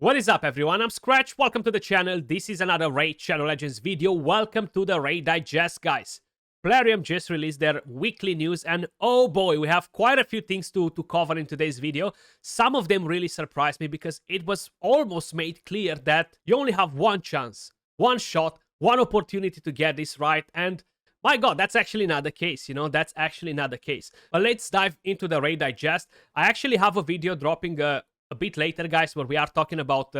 What is up, everyone? I'm Skratch. Welcome to the channel. This is another Raid Shadow Legends video. Welcome to the Raid Digest, guys. Plarium just released their weekly news, and oh boy, we have quite a few things to cover in today's video. Some of them really surprised me because it was almost made clear that you only have one chance, one shot, one opportunity to get this right, and my god, that's actually not the case, that's actually not the case. But let's dive into the Raid Digest. I actually have a video dropping a bit later, guys, where we are talking about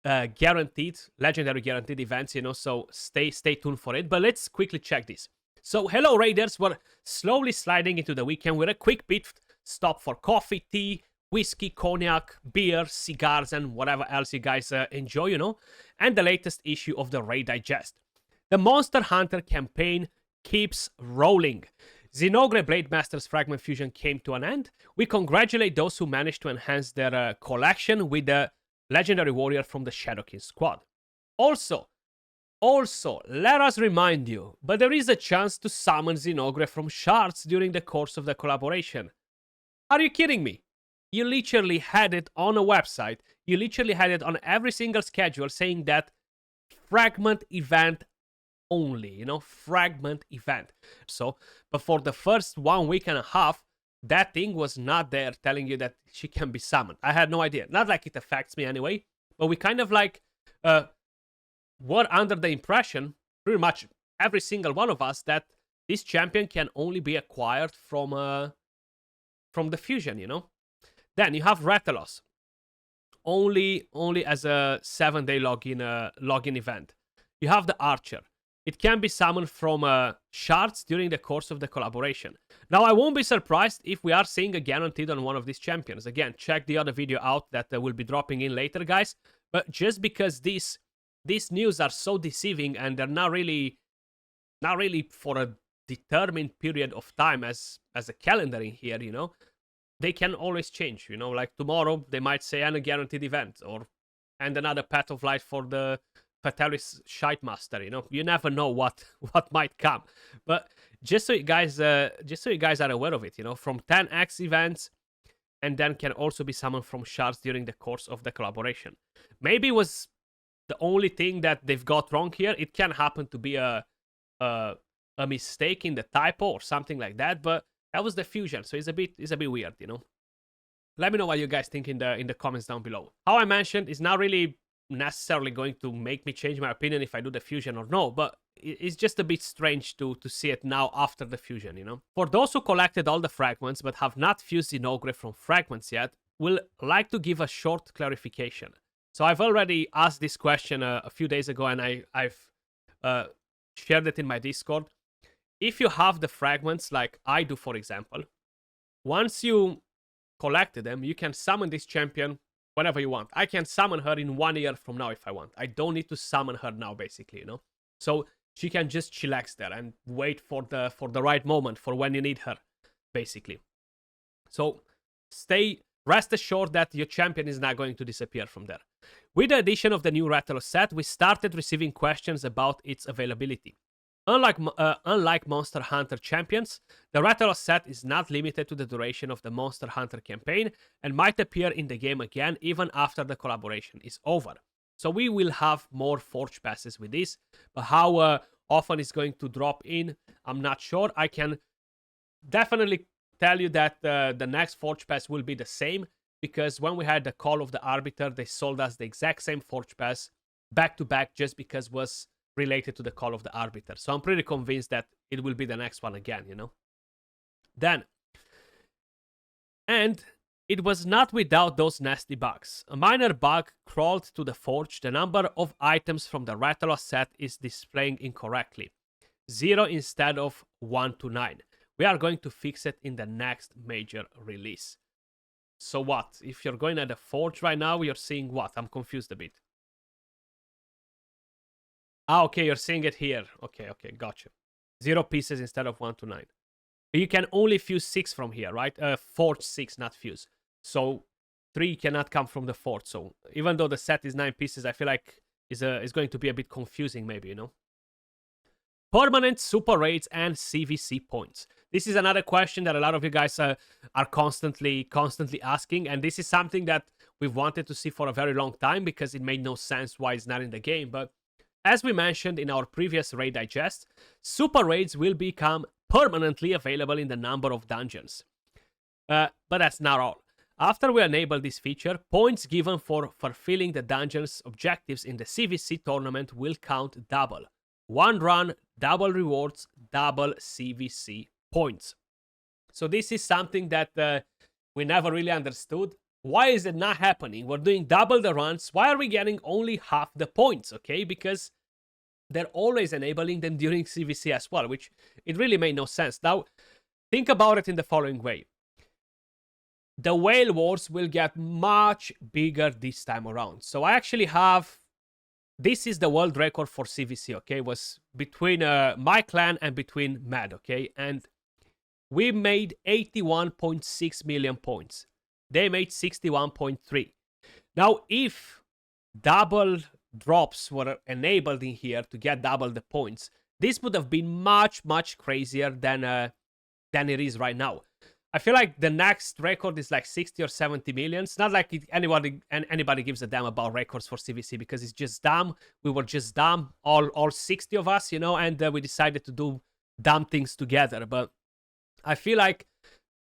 guaranteed, legendary guaranteed events, so stay tuned for it. But let's quickly check this. So, hello, Raiders. We're slowly sliding into the weekend with a quick pit stop for coffee, tea, whiskey, cognac, beer, cigars, and whatever else you guys enjoy, and the latest issue of the Raid Digest. The Monster Hunter campaign keeps rolling. Zinogre Blade Master's Fragment Fusion came to an end. We congratulate those who managed to enhance their collection with the Legendary Warrior from the Shadowkin squad. Also, let us remind you, but there is a chance to summon Zinogre from shards during the course of the collaboration. Are you kidding me? You literally had it on a website. You literally had it on every single schedule saying that Fragment event only, Fragment event. So, but for the first 1 week and a half, that thing was not there telling you that she can be summoned. I had no idea. Not like it affects me anyway, but we kind of like were under the impression, pretty much every single one of us, that this champion can only be acquired from the fusion, Then you have Rathalos, only as a 7-day login event. You have the Archer. It can be summoned from shards during the course of the collaboration. Now, I won't be surprised if we are seeing a guaranteed on one of these champions. Again, check the other video out that will be dropping in later, guys. But just because these news are so deceiving and they're not really for a determined period of time as a calendar in here, they can always change. Like tomorrow they might say an guaranteed event and another Path of Light for the Fatalis Shite Master, you never know what might come. But just so you guys are aware of it, from 10x events, and then can also be summoned from shards during the course of the collaboration. Maybe it was the only thing that they've got wrong here. It can happen to be a mistake in the typo or something like that, but that was the fusion, so it's a bit weird, Let me know what you guys think in the comments down below. How I mentioned, it's not really necessarily going to make me change my opinion if I do the fusion or no, but it's just a bit strange to see it now after the fusion, For those who collected all the fragments but have not fused Zinogre from fragments yet, we'll like to give a short clarification. So I've already asked this question a few days ago, and I've shared it in my Discord. If you have the fragments like I do, for example, once you collected them, you can summon this champion whenever you want. I can summon her in 1 year from now if I want. I don't need to summon her now, basically, So she can just chillax there and wait for the right moment, for when you need her, basically. So rest assured that your champion is not going to disappear from there. With the addition of the new Rathalos set, we started receiving questions about its availability. Unlike Monster Hunter champions, the Rathalos set is not limited to the duration of the Monster Hunter campaign and might appear in the game again even after the collaboration is over. So we will have more Forge Passes with this, but how often it's going to drop in, I'm not sure. I can definitely tell you that the next Forge Pass will be the same, because when we had the Call of the Arbiter, they sold us the exact same Forge Pass back to back just because it was related to the Call of the Arbiter. So I'm pretty convinced that it will be the next one again, Then, and it was not without those nasty bugs. A minor bug crawled to the forge. The number of items from the Rathalos set is displaying incorrectly. 0 instead of 1 to 9. We are going to fix it in the next major release. So what? If you're going at the forge right now, you're seeing what? I'm confused a bit. Ah, okay, you're seeing it here. Okay, gotcha. 0 pieces instead of 1 to 9. You can only fuse 6 from here, right? Forge 6, not fuse. So 3 cannot come from the forge. So even though the set is 9 pieces, I feel like it's going to be a bit confusing, maybe, Permanent super raids and CVC points. This is another question that a lot of you guys are constantly asking, and this is something that we've wanted to see for a very long time because it made no sense why it's not in the game. But as we mentioned in our previous raid digest, super raids will become permanently available in the number of dungeons. But that's not all. After we enable this feature, points given for fulfilling the dungeon's objectives in the CVC tournament will count double. One run, double rewards, double CVC points. So this is something that we never really understood. Why is it not happening? We're doing double the runs. Why are we getting only half the points? Okay, because they're always enabling them during CVC as well, which it really made no sense. Now, think about it in the following way. The Whale Wars will get much bigger this time around. So I actually have... This is the world record for CVC, okay? It was between my clan and between Mad, okay? And we made 81.6 million points. They made 61.3. Now, if double drops were enabled in here to get double the points, this would have been much, much crazier than it is right now. I feel like the next record is like 60 or 70 million. It's not like anybody gives a damn about records for CVC because it's just dumb. We were just dumb, all 60 of us, you know, and we decided to do dumb things together. But I feel like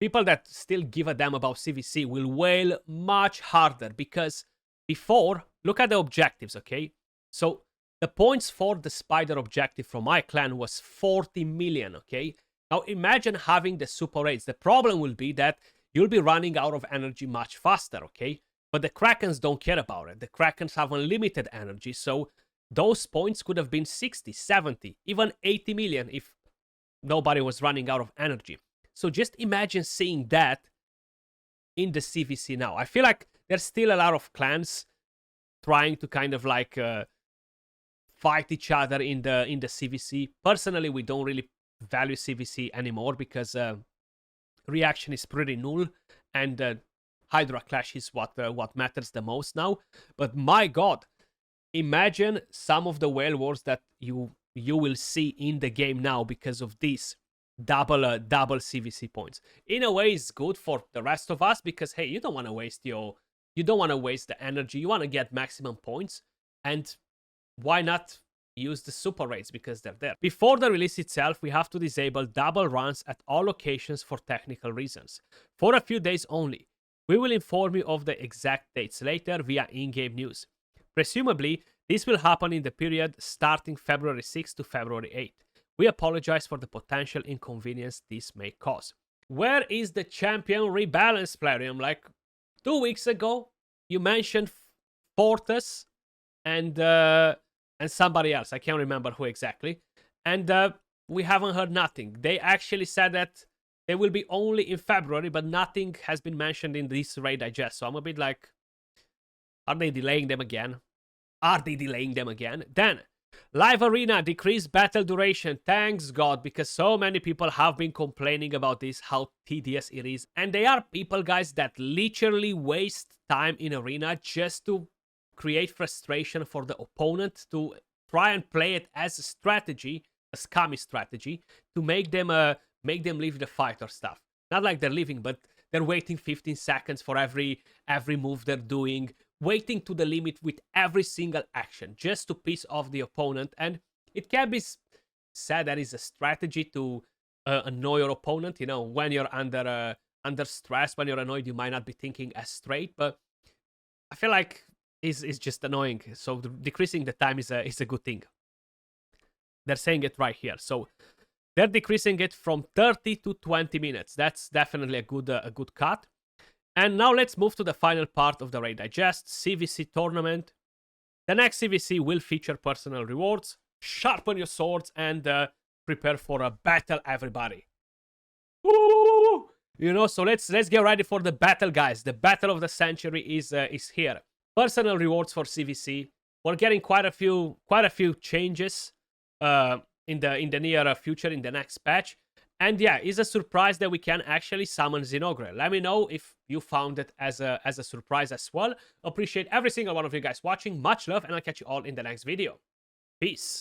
people that still give a damn about CVC will wail much harder because before, look at the objectives, okay? So the points for the spider objective from my clan was 40 million, okay? Now imagine having the super raids. The problem will be that you'll be running out of energy much faster, okay? But the Krakens don't care about it. The Krakens have unlimited energy, so those points could have been 60, 70, even 80 million if nobody was running out of energy. So just imagine seeing that in the CVC now. I feel like there's still a lot of clans trying to kind of like fight each other in the CVC. Personally, we don't really value CVC anymore because reaction is pretty null and Hydra Clash is what matters the most now. But my god, imagine some of the Whale Wars that you will see in the game now because of this double CVC points. In a way, it's good for the rest of us because hey, you don't want to waste the energy. You want to get maximum points, and why not use the super raids because they're there. Before the release itself, we have to disable double runs at all locations for technical reasons. For a few days only. We will inform you of the exact dates later via in-game news. Presumably, this will happen in the period starting February 6 to February 8. We apologize for the potential inconvenience this may cause. Where is the champion rebalance, Plarium? Like 2 weeks ago, you mentioned Fortis and somebody else. I can't remember who exactly. And we haven't heard nothing. They actually said that they will be only in February, but nothing has been mentioned in this raid digest. So I'm a bit like, are they delaying them again? Then, Live Arena decreased battle duration. Thanks God, because so many people have been complaining about this, how tedious it is. And they are people, guys, that literally waste time in Arena just to create frustration for the opponent, to try and play it as a strategy, a scummy strategy, to make them leave the fight or stuff. Not like they're leaving, but they're waiting 15 seconds for every move they're doing, waiting to the limit with every single action, just to piss off the opponent. And it can be said that is a strategy to annoy your opponent. You know, when you're under stress, when you're annoyed, you might not be thinking as straight, but I feel like it's just annoying. So decreasing the time is a good thing. They're saying it right here. So they're decreasing it from 30 to 20 minutes. That's definitely a good cut. And now let's move to the final part of the raid digest, CVC tournament. The next CVC will feature personal rewards. Sharpen your swords and prepare for a battle, everybody. Woo! You know, so let's get ready for the battle, guys. The battle of the century is here. Personal rewards for CVC. We're getting quite a few changes in the near future, in the next patch. And yeah, it's a surprise that we can actually summon Zinogre. Let me know if you found it as a surprise as well. Appreciate every single one of you guys watching. Much love, and I'll catch you all in the next video. Peace.